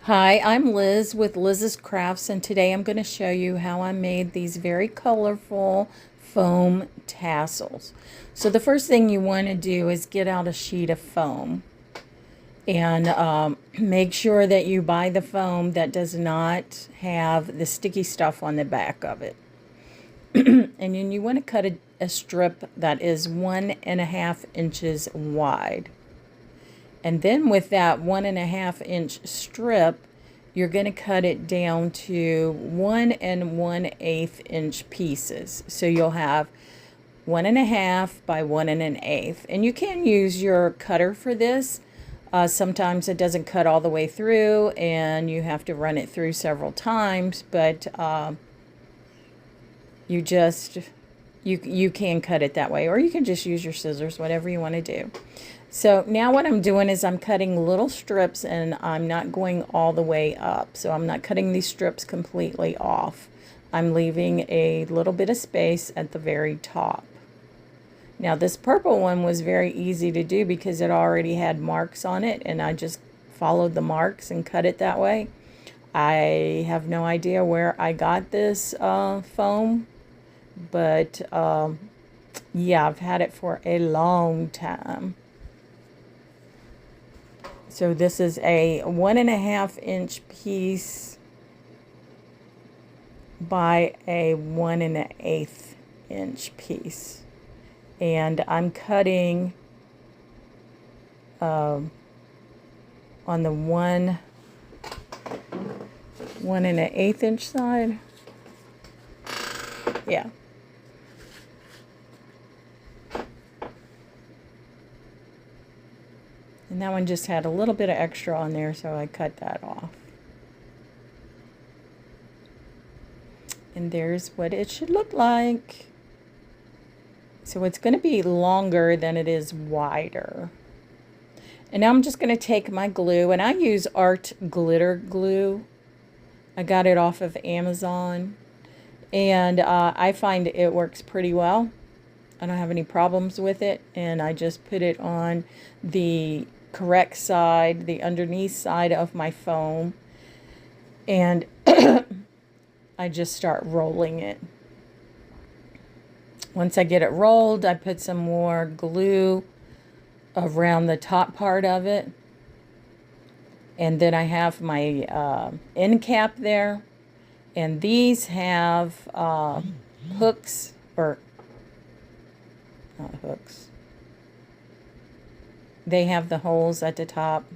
Hi, I'm Liz with Liz's Crafts, and today I'm going to show you how I made these very colorful foam tassels. So the first thing you want to do is get out a sheet of foam and make sure that you buy the foam that does not have the sticky stuff on the back of it. And then you want to cut a strip that is 1.5 inches wide. And then with that 1.5 inch strip, you're going to cut it down to 1 1/8 inch pieces. So you'll have 1.5 by 1 1/8. And you can use your cutter for this. Sometimes it doesn't cut all the way through and you have to run it through several times, but you just you can cut it that way, or you can just use your scissors, whatever you want to do. So now what I'm doing is I'm cutting little strips, and I'm not going all the way up. So I'm not cutting these strips completely off. I'm leaving a little bit of space at the very top. Now this purple one was very easy to do because it already had marks on it, and I just followed the marks and cut it that way. I have no idea where I got this foam, but yeah, I've had it for a long time. So this is a 1.5 inch piece by a 1 1/8 inch piece. And I'm cutting on the 1 1/8 inch side. Yeah. And that one just had a little bit of extra on there, so I cut that off. And there's what it should look like. So it's going to be longer than it is wider. And now I'm just going to take my glue, and I use Art Glitter Glue. I got it off of Amazon, and I find it works pretty well. I don't have any problems with it, and I just put it on the correct side, the underneath side of my foam, and I just start rolling it. Once I get it rolled, I put some more glue around the top part of it, and then I have my end cap there, and these have hooks, or not hooks. They have the holes at the top,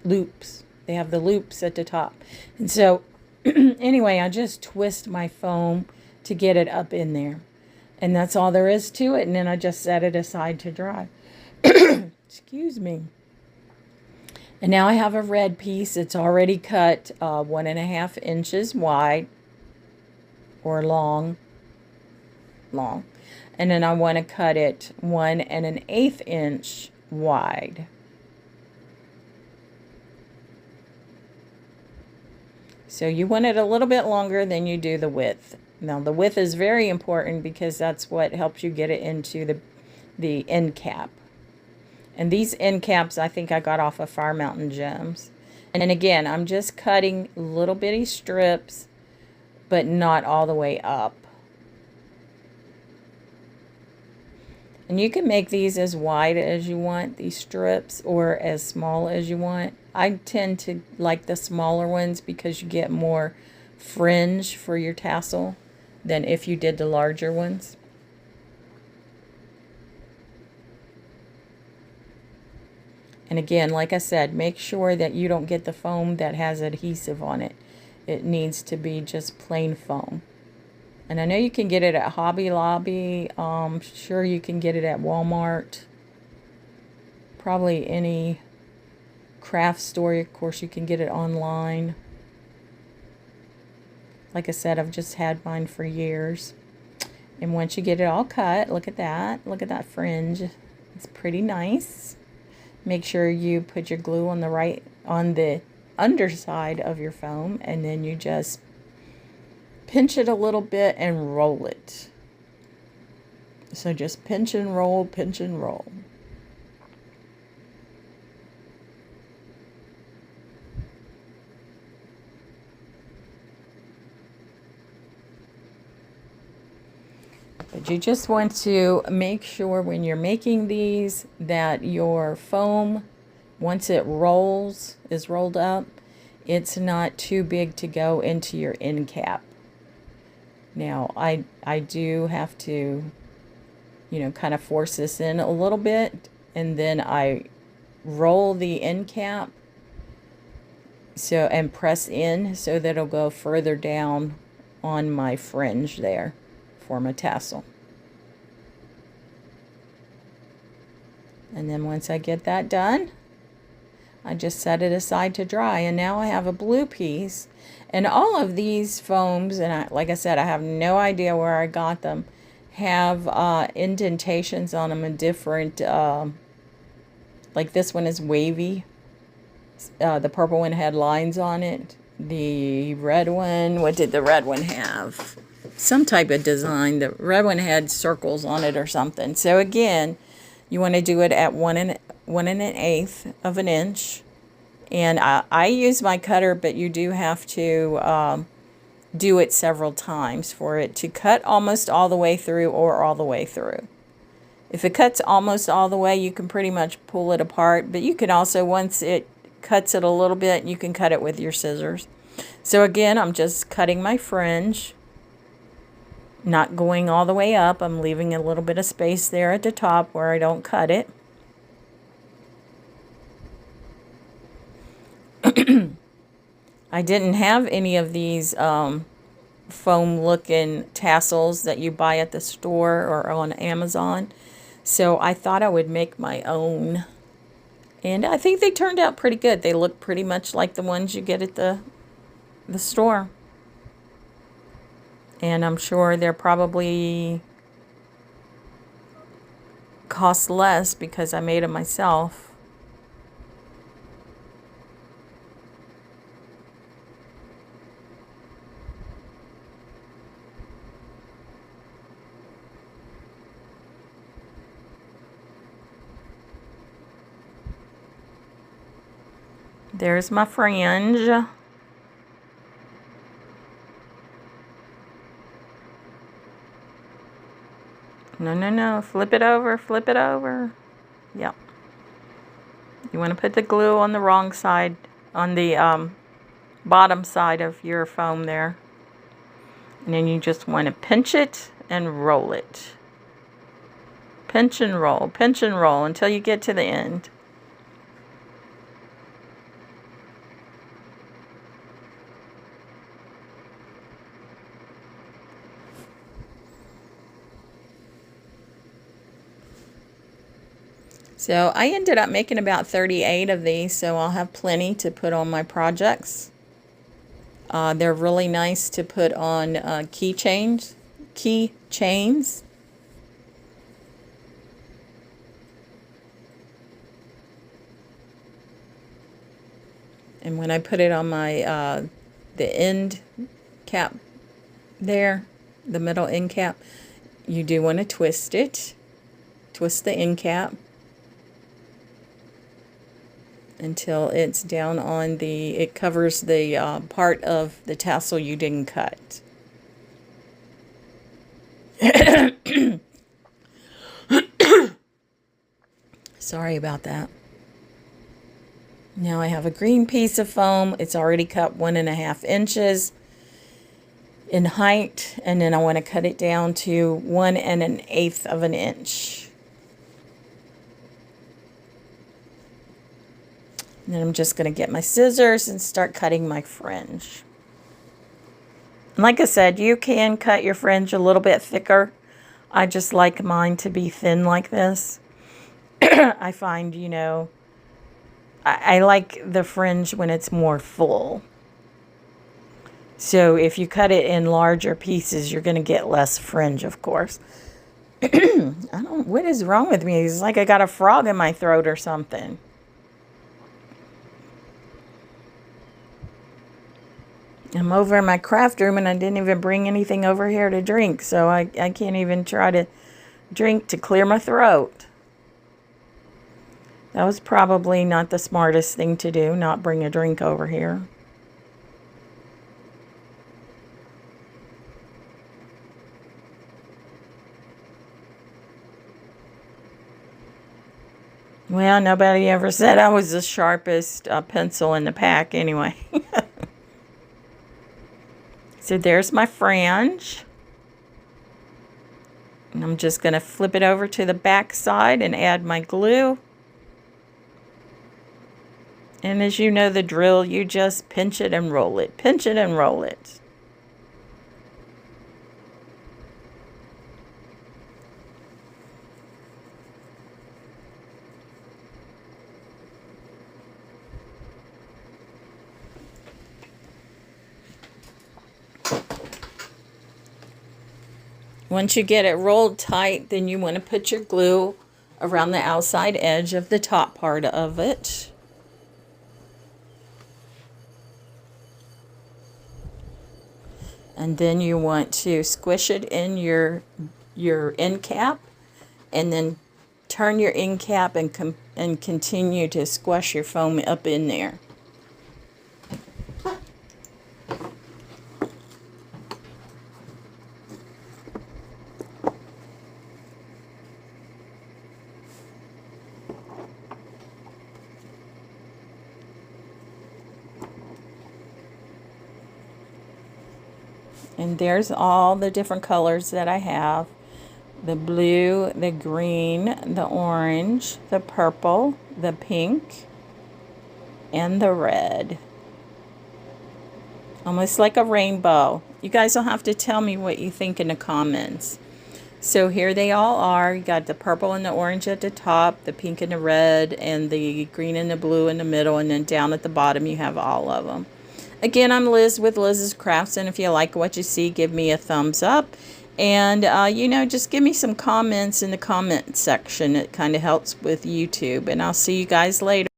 loops. They have the loops at the top. And so anyway, I just twist my foam to get it up in there. And that's all there is to it. And then I just set it aside to dry. Excuse me. And now I have a red piece. It's already cut 1.5 inches wide, or long. And then I want to cut it 1 1/8 inch wide. So you want it a little bit longer than you do the width. Now the width is very important because that's what helps you get it into the end cap. And these end caps I think I got off of Fire Mountain Gems. And again, I'm just cutting little bitty strips, but not all the way up. And you can make these as wide as you want, these strips, or as small as you want. I tend to like the smaller ones because you get more fringe for your tassel than if you did the larger ones. And again, like I said, make sure that you don't get the foam that has adhesive on it. It needs to be just plain foam. And I know you can get it at Hobby Lobby. Sure, you can get it at Walmart. Probably any craft store. Of course, you can get it online. Like I said, I've just had mine for years. And once you get it all cut, look at that. Look at that fringe. It's pretty nice. Make sure you put your glue on the underside of your foam, and then you just pinch it a little bit and roll it. So just pinch and roll, pinch and roll. But you just want to make sure when you're making these that your foam, once it is rolled up, it's not too big to go into your end cap. Now, I do have to, kind of force this in a little bit, and then I roll the end cap and press in so that it'll go further down on my fringe there, form a tassel. And then once I get that done, I just set it aside to dry, and now I have a blue piece. And all of these foams, and like I said, I have no idea where I got them, have indentations on them in different, like this one is wavy. The purple one had lines on it. The red one, what did the red one have? Some type of design. The red one had circles on it or something. So again, you want to do it at 1 1/8 of an inch. And I use my cutter, but you do have to do it several times for it to cut almost all the way through or all the way through. If it cuts almost all the way, you can pretty much pull it apart. But you can also, once it cuts it a little bit, you can cut it with your scissors. So again, I'm just cutting my fringe, not going all the way up. I'm leaving a little bit of space there at the top where I don't cut it. I didn't have any of these foam looking tassels that you buy at the store or on Amazon, so I thought I would make my own, and I think they turned out pretty good. They look pretty much like the ones you get at the store, and I'm sure they're probably cost less because I made them myself. There's my fringe. No, flip it over, flip it over. Yep. You want to put the glue on the wrong side, on the bottom side of your foam there. And then you just want to pinch it and roll it. Pinch and roll until you get to the end. So I ended up making about 38 of these, so I'll have plenty to put on my projects. They're really nice to put on keychains. And when I put it on my the end cap there, the middle end cap, you do want to twist it. Twist the end cap until it's down on it covers the part of the tassel you didn't cut. Sorry about that. Now I have a green piece of foam. It's already cut 1.5 inches in height, and then I want to cut it down to 1 1/8 of an inch. And then I'm just going to get my scissors and start cutting my fringe. And like I said, you can cut your fringe a little bit thicker. I just like mine to be thin like this. I find, I like the fringe when it's more full. So if you cut it in larger pieces, you're going to get less fringe, of course. What is wrong with me? It's like I got a frog in my throat or something. I'm over in my craft room and I didn't even bring anything over here to drink, so I can't even try to drink to clear my throat. That was probably not the smartest thing to do, not bring a drink over here. Well, nobody ever said I was the sharpest pencil in the pack anyway. So there's my fringe. And I'm just going to flip it over to the back side and add my glue. And as you know the drill, you just pinch it and roll it. Pinch it and roll it. Once you get it rolled tight, then you want to put your glue around the outside edge of the top part of it. And then you want to squish it in your end cap, and then turn your end cap and continue to squash your foam up in there. And there's all the different colors that I have. The blue, the green, the orange, the purple, the pink, and the red. Almost like a rainbow. You guys will have to tell me what you think in the comments. So here they all are. You got the purple and the orange at the top, the pink and the red, and the green and the blue in the middle, and then down at the bottom you have all of them. Again, I'm Liz with Liz's Crafts, and if you like what you see, give me a thumbs up. And, you know, just give me some comments in the comment section. It kind of helps with YouTube. And I'll see you guys later.